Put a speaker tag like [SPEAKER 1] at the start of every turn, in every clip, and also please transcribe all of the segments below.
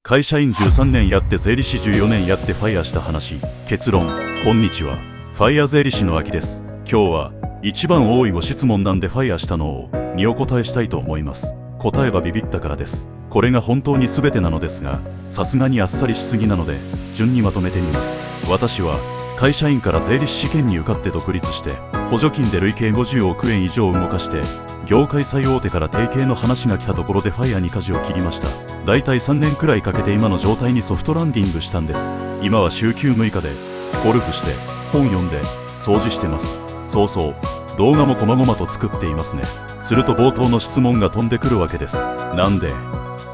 [SPEAKER 1] 会社員13年やって税理士14年やってファイヤーした話。結論。こんにちは。ファイヤー税理士の秋です。今日は一番多いご質問なんでファイヤーしたのをにお答えしたいと思います。答えはビビったからです。これが本当に全てなのですが、さすがにあっさりしすぎなので順にまとめてみます。私は会社員から税理士試験に受かって独立して、補助金で累計50億円以上動かして、業界最大手から提携の話が来たところでファイヤーに舵を切りました。だいたい3年くらいかけて今の状態にソフトランディングしたんです。今は週休6日でゴルフして本読んで掃除してます。そうそう、動画も細々と作っていますね。すると冒頭の質問が飛んでくるわけです。なんでっ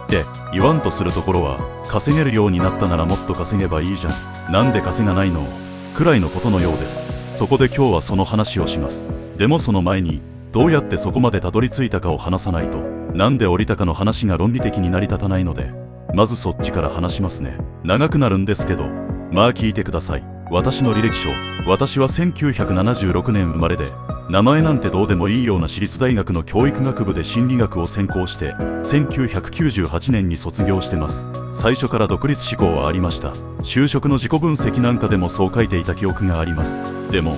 [SPEAKER 1] て言わんとするところは、稼げるようになったならもっと稼げばいいじゃん、なんで稼がないのくらいのことのようです。そこで今日はその話をします。でもその前に、どうやってそこまでたどり着いたかを話さないと、なんで降りたかの話が論理的に成り立たないので、まずそっちから話しますね。長くなるんですけど、まあ聞いてください。私の履歴書。私は1976年生まれで、名前なんてどうでもいいような私立大学の教育学部で心理学を専攻して、1998年に卒業してます。最初から独立志向はありました。就職の自己分析なんかでもそう書いていた記憶があります。でも、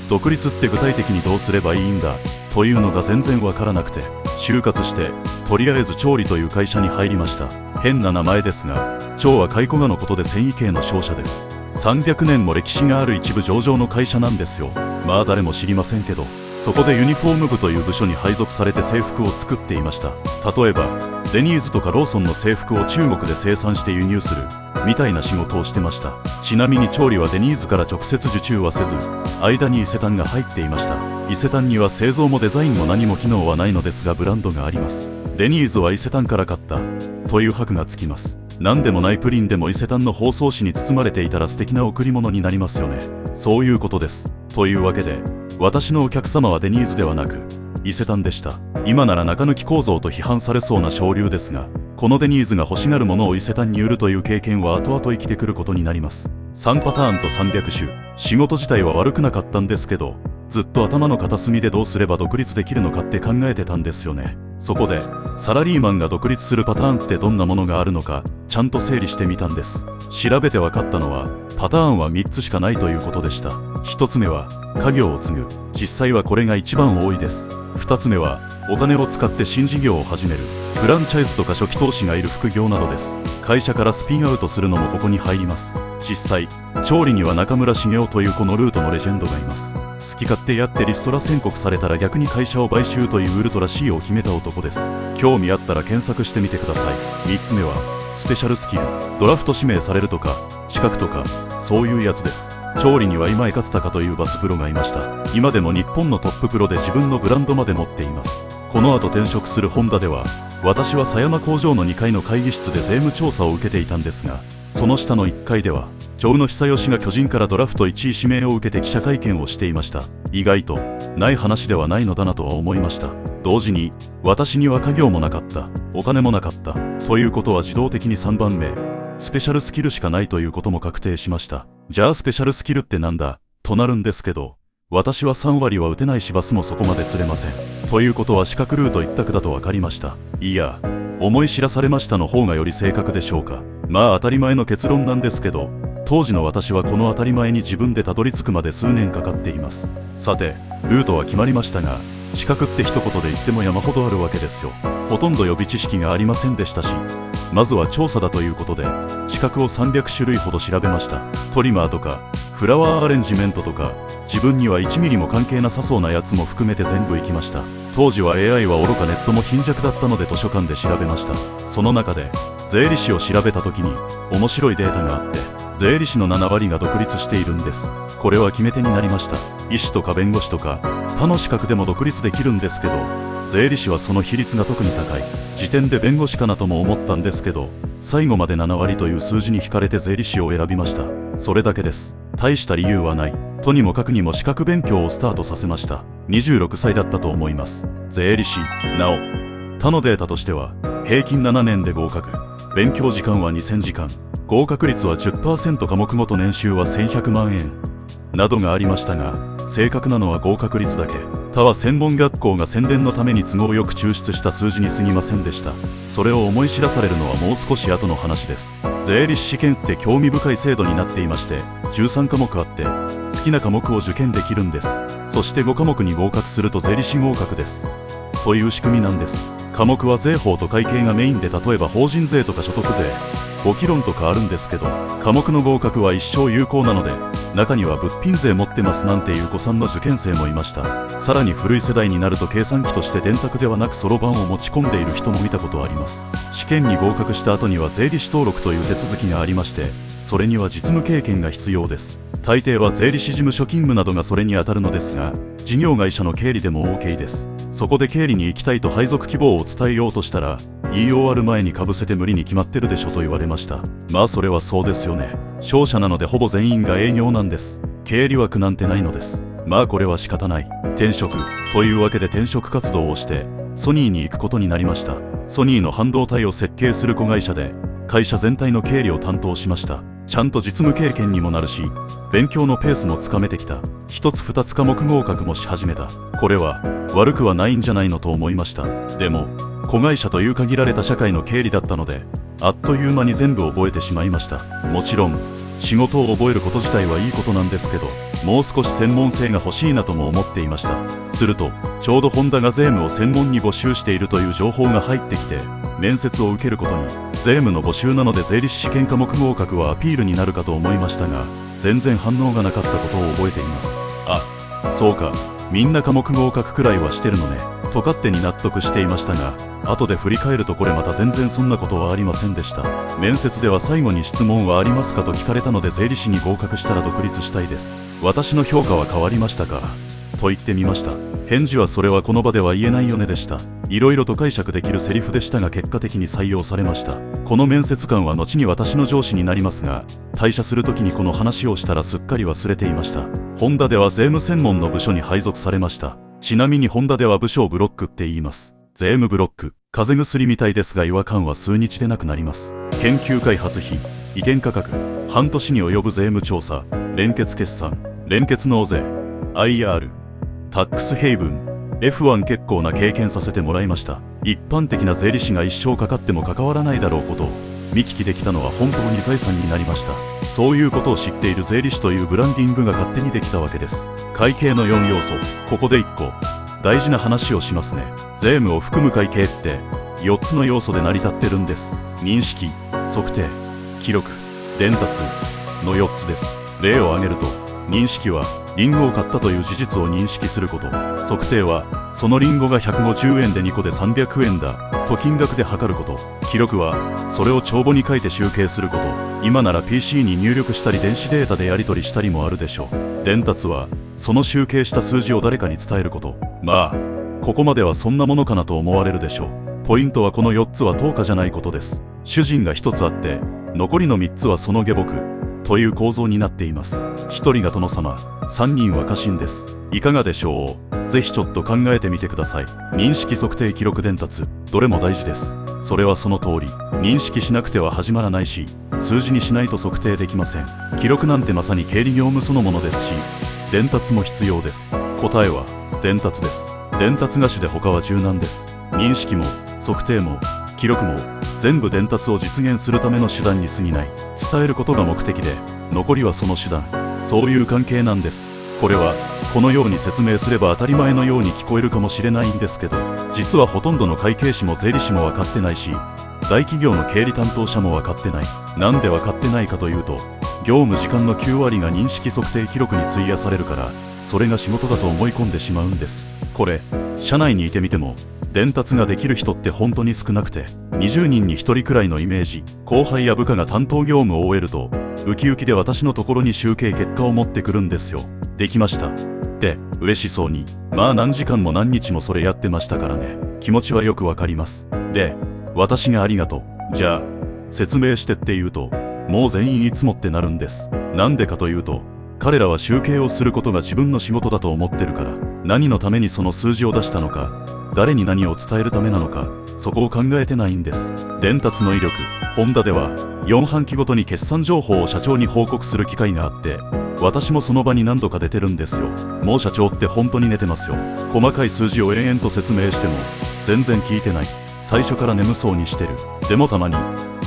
[SPEAKER 1] 独立って具体的にどうすればいいんだというのが全然わからなくて、就活してとりあえず調理という会社に入りました。変な名前ですが、調は蚕蛾のことで繊維系の商社です。300年も歴史がある一部上場の会社なんですよ。まあ誰も知りませんけど、そこでユニフォーム部という部署に配属されて制服を作っていました。例えばデニーズとかローソンの制服を中国で生産して輸入するみたいな仕事をしてました。ちなみに調理はデニーズから直接受注はせず、間に伊勢丹が入っていました。伊勢丹には製造もデザインも何も機能はないのですがブランドがあります。デニーズは伊勢丹から買ったという箔がつきます。何でもないプリンでも伊勢丹の包装紙に包まれていたら素敵な贈り物になりますよね。そういうことです。というわけで、私のお客様はデニーズではなく伊勢丹でした。今なら中抜き構造と批判されそうな潮流ですが、このデニーズが欲しがるものを伊勢丹に売るという経験は後々生きてくることになります。3パターンと300種。仕事自体は悪くなかったんですけど、ずっと頭の片隅でどうすれば独立できるのかって考えてたんですよね。そこでサラリーマンが独立するパターンってどんなものがあるのかちゃんと整理してみたんです。調べて分かったのはパターンは3つしかないということでした。1つ目は家業を継ぐ。実際はこれが一番多いです。2つ目はお金を使って新事業を始める。フランチャイズとか初期投資がいる副業などです。会社からスピンアウトするのもここに入ります。実際調理には中村茂雄というこのルートのレジェンドがいます。好き勝手やってリストラ宣告されたら逆に会社を買収というウルトラ C を決めた男です。興味あったら検索してみてください。3つ目はスペシャルスキル。ドラフト指名されるとか資格とかそういうやつです。調理には今井勝孝というバスプロがいました。今でも日本のトッププロで自分のブランドまで持っています。この後転職するホンダでは、私は狭山工場の2階の会議室で税務調査を受けていたんですが、その下の1階では常務久義が巨人からドラフト1位指名を受けて記者会見をしていました。意外とない話ではないのだなとは思いました。同時に私には家業もなかった、お金もなかったということは自動的に3番目スペシャルスキルしかないということも確定しました。じゃあスペシャルスキルってなんだとなるんですけど、私は3割は打てないしバスもそこまで釣れません。ということは資格ルート一択だと分かりました。いや、思い知らされましたの方がより正確でしょうか。まあ当たり前の結論なんですけど、当時の私はこの当たり前に自分でたどり着くまで数年かかっています。さて、ルートは決まりましたが、資格って一言で言っても山ほどあるわけですよ。ほとんど予備知識がありませんでしたし、まずは調査だということで資格を300種類ほど調べました。トリマーとかフラワーアレンジメントとか、自分には1ミリも関係なさそうなやつも含めて全部行きました。当時は AI はおろかネットも貧弱だったので図書館で調べました。その中で税理士を調べた時に面白いデータがあって、税理士の7割が独立しているんです。これは決め手になりました。医師とか弁護士とか他の資格でも独立できるんですけど、税理士はその比率が特に高い。時点で弁護士かなとも思ったんですけど、最後まで7割という数字に惹かれて税理士を選びました。それだけです。大した理由はない。とにもかくにも資格勉強をスタートさせました。26歳だったと思います。税理士。なお他のデータとしては平均7年で合格、勉強時間は2000時間、合格率は 10%、 科目ごと年収は1100万円などがありましたが、正確なのは合格率だけ。他は専門学校が宣伝のために都合よく抽出した数字に過ぎませんでした。それを思い知らされるのはもう少し後の話です。税理士試験って興味深い制度になっていまして、13科目あって好きな科目を受験できるんです。そして5科目に合格すると税理士合格ですという仕組みなんです。科目は税法と会計がメインで、例えば法人税とか所得税、簿記論とかあるんですけど、科目の合格は一生有効なので、中には物品税持ってますなんていう子さんの受験生もいました。さらに古い世代になると計算機として電卓ではなくそろばんを持ち込んでいる人も見たことあります。試験に合格した後には税理士登録という手続きがありまして、それには実務経験が必要です。大抵は税理士事務所勤務などがそれに当たるのですが、事業会社の経理でも OK です。そこで経理に行きたいと配属希望を伝えようとしたら、言い終わる前にかぶせて無理に決まってるでしょと言われました。まあそれはそうですよね。商社なのでほぼ全員が営業なんです。経理枠なんてないのです。まあこれは仕方ない。転職というわけで転職活動をしてソニーに行くことになりました。ソニーの半導体を設計する子会社で会社全体の経理を担当しました。ちゃんと実務経験にもなるし、勉強のペースもつかめてきた。一つ二つ科目合格もし始めた。これは悪くはないんじゃないのと思いました。でも子会社という限られた社会の経理だったので、あっという間に全部覚えてしまいました。もちろん仕事を覚えること自体はいいことなんですけど、もう少し専門性が欲しいなとも思っていました。するとちょうどホンダが税務を専門に募集しているという情報が入ってきて、面接を受けることに。税務の募集なので税理士試験科目合格はアピールになるかと思いましたが、全然反応がなかったことを覚えています。あ、そうか、みんな科目合格くらいはしてるのねと勝手に納得していましたが、後で振り返るとこれまた全然そんなことはありませんでした。面接では最後に質問はありますかと聞かれたので、税理士に合格したら独立したいです。私の評価は変わりましたかと言ってみました。返事はそれはこの場では言えないよねでした。いろいろと解釈できるセリフでしたが結果的に採用されました。この面接官は後に私の上司になりますが、退社する時にこの話をしたらすっかり忘れていました。ホンダでは税務専門の部署に配属されました。ちなみにホンダでは部署をブロックって言います。税務ブロック、風邪薬みたいですが違和感は数日でなくなります。研究開発費、意見価格、半年に及ぶ税務調査、連結決算、連結納税、IR、タックスヘイブン、F1 結構な経験させてもらいました。一般的な税理士が一生かかっても関わらないだろうことを見聞きできたのは本当に財産になりました。そういうことを知っている税理士というブランディングが勝手にできたわけです。会計の4要素、ここで1個大事な話をしますね。税務を含む会計って4つの要素で成り立ってるんです。認識、測定、記録、伝達の4つです。例を挙げると、認識はリンゴを買ったという事実を認識すること。測定はそのリンゴが150円で2個で300円だと金額で測ること。記録はそれを帳簿に書いて集計すること。今なら PC に入力したり電子データでやり取りしたりもあるでしょう。伝達はその集計した数字を誰かに伝えること。まあここまではそんなものかなと思われるでしょう。ポイントはこの4つは等価じゃないことです。主人が1つあって残りの3つはその下僕という構造になっています。1人が殿様、3人は家臣です。いかがでしょう。ぜひちょっと考えてみてください。認識、測定、記録、伝達、どれも大事です。それはその通り。認識しなくては始まらないし、数字にしないと測定できません。記録なんてまさに経理業務そのものですし、伝達も必要です。答えは伝達です。伝達なしで他は柔軟です。認識も測定も記録も全部伝達を実現するための手段に過ぎない。伝えることが目的で、残りはその手段。そういう関係なんです。これはこのように説明すれば当たり前のように聞こえるかもしれないんですけど、実はほとんどの会計士も税理士も分かってないし、大企業の経理担当者も分かってない。なんで分かってないかというと、業務時間の9割が認識測定記録に費やされるから、それが仕事だと思い込んでしまうんです。これ社内にいてみても伝達ができる人って本当に少なくて、20人に1人くらいのイメージ。後輩や部下が担当業務を終えるとウキウキで私のところに集計結果を持ってくるんですよ。できましたって嬉しそうに。まあ何時間も何日もそれやってましたからね。気持ちはよくわかります。で、私がありがとう、じゃあ説明してって言うと、もう全員いつもってなるんです。なんでかというと、彼らは集計をすることが自分の仕事だと思ってるから。何のためにその数字を出したのか、誰に何を伝えるためなのか、そこを考えてないんです。伝達の威力、ホンダでは4半期ごとに決算情報を社長に報告する機会があって、私もその場に何度か出てるんですよ。もう社長って本当に寝てますよ。細かい数字を延々と説明しても全然聞いてない。最初から眠そうにしてる。でもたまに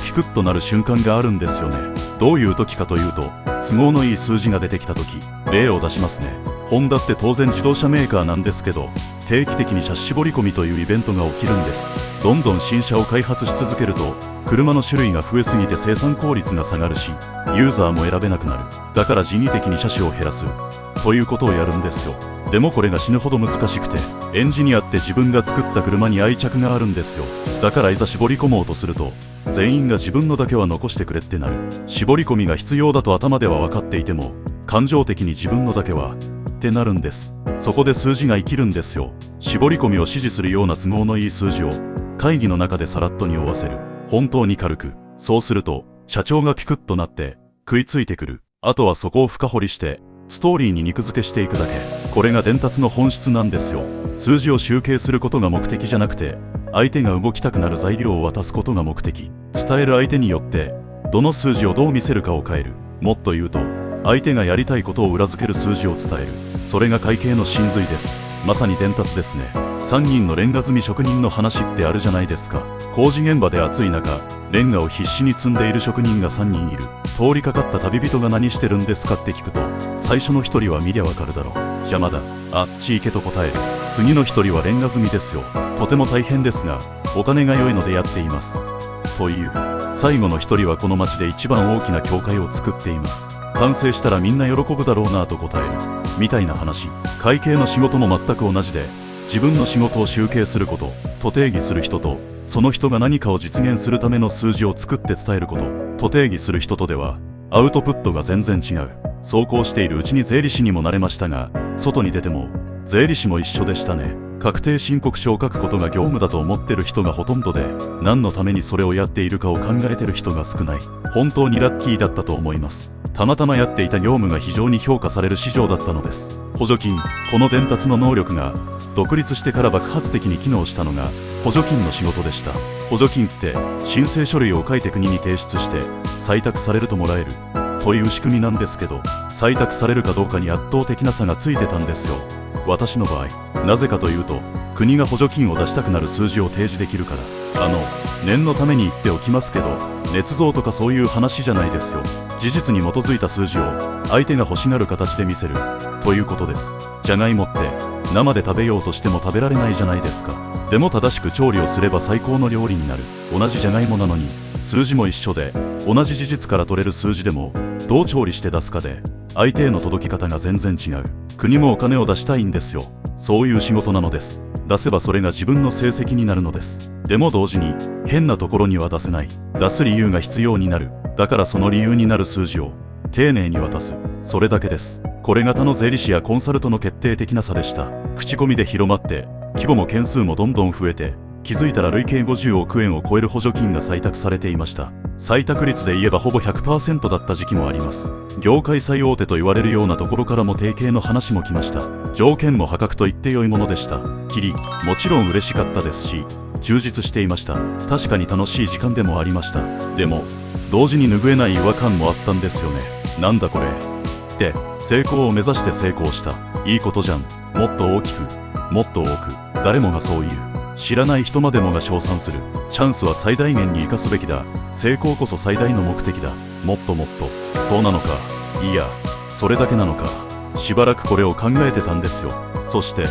[SPEAKER 1] ピクッとなる瞬間があるんですよね。どういう時かというと、都合のいい数字が出てきた時、例を出しますね。ホンダって当然自動車メーカーなんですけど、定期的に車種絞り込みというイベントが起きるんです。どんどん新車を開発し続けると、車の種類が増えすぎて生産効率が下がるし、ユーザーも選べなくなる。だから人為的に車種を減らすということをやるんですよ。でもこれが死ぬほど難しくて、エンジニアって自分が作った車に愛着があるんですよ。だからいざ絞り込もうとすると、全員が自分のだけは残してくれってなる。絞り込みが必要だと頭では分かっていても、感情的に自分のだけはってなるんです。そこで数字が生きるんですよ。絞り込みを指示するような都合のいい数字を会議の中でさらっと匂わせる。本当に軽く。そうすると社長がピクッとなって食いついてくる。あとはそこを深掘りしてストーリーに肉付けしていくだけ。これが伝達の本質なんですよ。数字を集計することが目的じゃなくて、相手が動きたくなる材料を渡すことが目的。伝える相手によってどの数字をどう見せるかを変える。もっと言うと、相手がやりたいことを裏付ける数字を伝える。それが会計の真髄です。まさに伝達ですね。3人のレンガ積み職人の話ってあるじゃないですか。工事現場で暑い中、レンガを必死に積んでいる職人が3人いる。通りかかった旅人が何してるんですかって聞くと、最初の1人は見りゃわかるだろう。邪魔だ。あっち行けと答える。次の1人はレンガ積みですよ。とても大変ですが、お金が良いのでやっています。という。最後の1人はこの町で一番大きな教会を作っています。完成したらみんな喜ぶだろうなと答える。みたいな話。会計の仕事も全く同じで、自分の仕事を集計することと定義する人と、その人が何かを実現するための数字を作って伝えることと定義する人とでは、アウトプットが全然違う。そうこうしているうちに税理士にもなれましたが、外に出ても税理士も一緒でしたね。確定申告書を書くことが業務だと思ってる人がほとんどで、何のためにそれをやっているかを考えてる人が少ない。本当にラッキーだったと思います。たまたまやっていた業務が非常に評価される市場だったのです。補助金。この伝達の能力が独立してから爆発的に機能したのが補助金の仕事でした。補助金って申請書類を書いて国に提出して採択されるともらえるという仕組みなんですけど、採択されるかどうかに圧倒的な差がついてたんですよ。私の場合。なぜかというと、国が補助金を出したくなる数字を提示できるから。念のために言っておきますけど、捏造とかそういう話じゃないですよ。事実に基づいた数字を相手が欲しがる形で見せるということです。じゃがいもって生で食べようとしても食べられないじゃないですか。でも正しく調理をすれば最高の料理になる。同じじゃがいもなのに数字も一緒で、同じ事実から取れる数字でもどう調理して出すかで相手への届き方が全然違う。国もお金を出したいんですよ。そういう仕事なのです。出せばそれが自分の成績になるのです。でも同時に変なところには出せない。出す理由が必要になる。だからその理由になる数字を丁寧に渡す。それだけです。これが他の税理士やコンサルとの決定的な差でした。口コミで広まって規模も件数もどんどん増えて、気づいたら累計50億円を超える補助金が採択されていました。採択率で言えばほぼ 100% だった時期もあります。業界最大手と言われるようなところからも提携の話も来ました。条件も破格と言って良いものでした。もちろん嬉しかったですし、充実していました。確かに楽しい時間でもありました。でも同時に拭えない違和感もあったんですよね。なんだこれって成功を目指して成功した。いいことじゃん。もっと大きく、もっと多く。誰もがそう言う。知らない人までもが称賛する。チャンスは最大限に生かすべきだ。成功こそ最大の目的だ。もっともっと。そうなのか。いや、それだけなのか。しばらくこれを考えてたんですよ。そして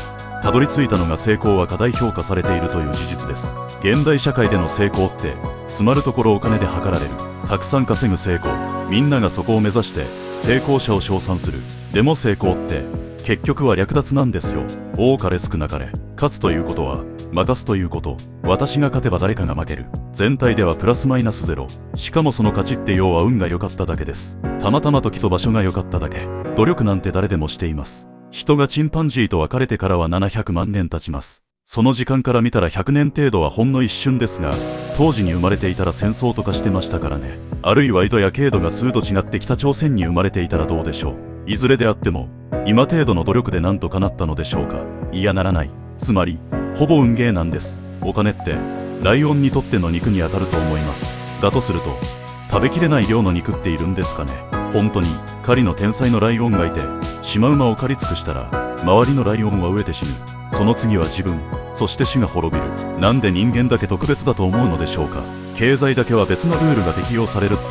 [SPEAKER 1] たどり着いたのが、成功は過大評価されているという事実です。現代社会での成功ってつまるところお金で測られる。たくさん稼ぐ成功。みんながそこを目指して成功者を称賛する。でも成功って結局は略奪なんですよ。多かれ少なかれ。勝つということは任すということ。私が勝てば誰かが負ける。全体ではプラスマイナスゼロ。しかもその勝ちって要は運が良かっただけです。たまたま時と場所が良かっただけ。努力なんて誰でもしています。人がチンパンジーと別れてからは700万年経ちます。その時間から見たら100年程度はほんの一瞬ですが、当時に生まれていたら戦争とかしてましたからね。あるいは緯度や経度が数度違って北朝鮮に生まれていたらどうでしょう。いずれであっても今程度の努力でなんとかなったのでしょうか。いや、ならない。つまりほぼ運ゲーなんです。お金ってライオンにとっての肉に当たると思います。だとすると食べきれない量の肉っているんですかね。本当に狩りの天才のライオンがいてシマウマを狩り尽くしたら周りのライオンは飢えて死ぬ。その次は自分、そして種が滅びる。なんで人間だけ特別だと思うのでしょうか。経済だけは別のルールが適用されるって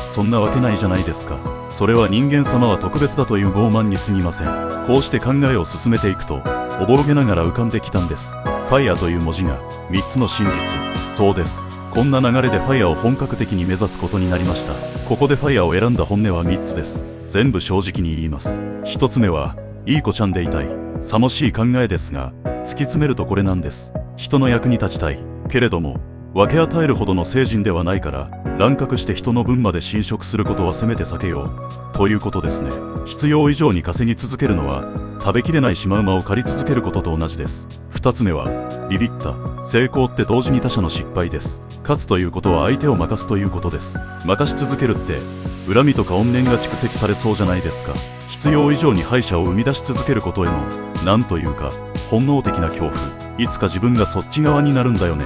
[SPEAKER 1] そんなわけないじゃないですか。それは人間様は特別だという傲慢に過ぎません。こうして考えを進めていくとおぼろげながら浮かんできたんです。ファイアという文字が3つの真実。そうです。こんな流れでファイアを本格的に目指すことになりました。ここでファイアを選んだ本音は3つです。全部正直に言います。1つ目はいい子ちゃんでいたい。さもしい考えですが突き詰めるとこれなんです。人の役に立ちたいけれども分け与えるほどの聖人ではないから乱獲して人の分まで侵食することはせめて避けようということですね。必要以上に稼ぎ続けるのは食べきれないシマウマを狩り続けることと同じです。2つ目はビビった。成功って同時に他者の失敗です。勝つということは相手を任すということです。任し続けるって恨みとか怨念が蓄積されそうじゃないですか。必要以上に敗者を生み出し続けることへのなんというか本能的な恐怖。いつか自分がそっち側になるんだよね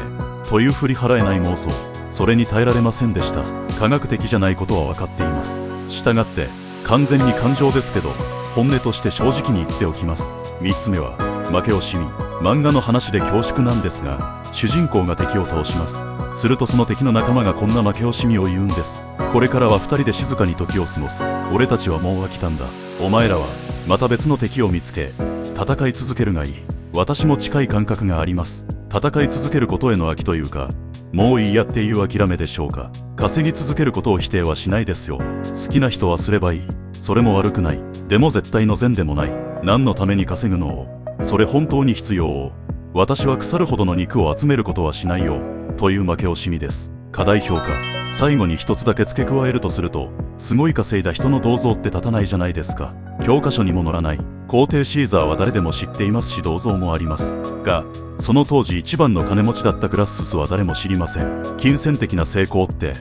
[SPEAKER 1] という振り払えない妄想。それに耐えられませんでした。科学的じゃないことは分かっています。したがって完全に感情ですけど本音として正直に言っておきます。3つ目は負け惜しみ。漫画の話で恐縮なんですが主人公が敵を倒します。するとその敵の仲間がこんな負け惜しみを言うんです。これからは2人で静かに時を過ごす。俺たちはもう飽きたんだ。お前らはまた別の敵を見つけ戦い続けるがいい。私も近い感覚があります。戦い続けることへの飽きというかもういいやっていう諦めでしょうか。稼ぎ続けることを否定はしないですよ。好きな人はすればいい。それも悪くない。でも絶対の善でもない。何のために稼ぐのを。それ本当に必要を。私は腐るほどの肉を集めることはしないよという負け惜しみです。過大評価。最後に一つだけ付け加えるとするとすごい稼いだ人の銅像って立たないじゃないですか。教科書にも載らない皇帝シーザーは誰でも知っていますし銅像もありますがその当時一番の金持ちだったグラッススは誰も知りません。金銭的な成功って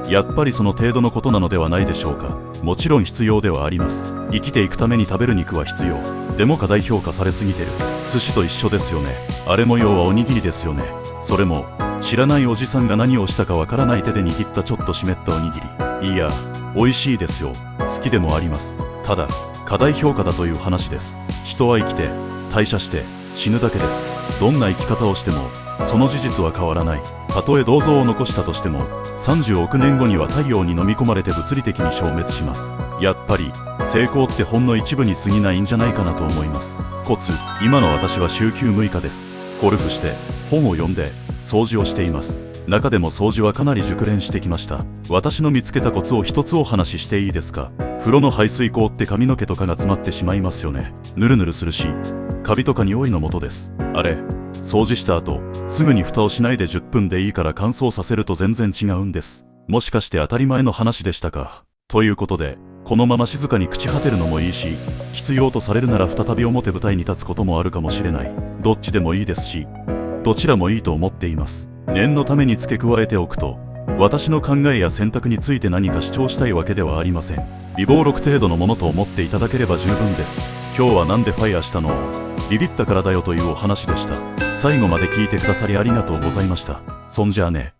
[SPEAKER 1] やっぱりその程度のことなのではないでしょうか。もちろん必要ではあります。生きていくために食べる肉は必要。でも過大評価されすぎてる。寿司と一緒ですよね。あれも要はおにぎりですよね。それも知らないおじさんが何をしたかわからない手で握ったちょっと湿ったおにぎり。いや美味しいですよ。好きでもあります。ただ過大評価だという話です。人は生きて代謝して死ぬだけです。どんな生き方をしてもその事実は変わらない。たとえ銅像を残したとしても30億年後には太陽に飲み込まれて物理的に消滅します。やっぱり成功ってほんの一部に過ぎないんじゃないかなと思います。コツ。今の私は週休6日です。ゴルフして本を読んで掃除をしています。中でも掃除はかなり熟練してきました。私の見つけたコツを一つお話ししていいですか。風呂の排水口って髪の毛とかが詰まってしまいますよね。ぬるぬるするしカビとか匂いの元です。あれ掃除した後すぐに蓋をしないで10分でいいから乾燥させると全然違うんです。もしかして当たり前の話でしたか。ということでこのまま静かに朽ち果てるのもいいし必要とされるなら再び表舞台に立つこともあるかもしれない。どっちでもいいですしどちらもいいと思っています。念のために付け加えておくと私の考えや選択について何か主張したいわけではありません。微暴録程度のものと思っていただければ十分です。今日はなんでファイヤーしたの？ビビったからだよというお話でした。最後まで聞いてくださりありがとうございました。そんじゃあね。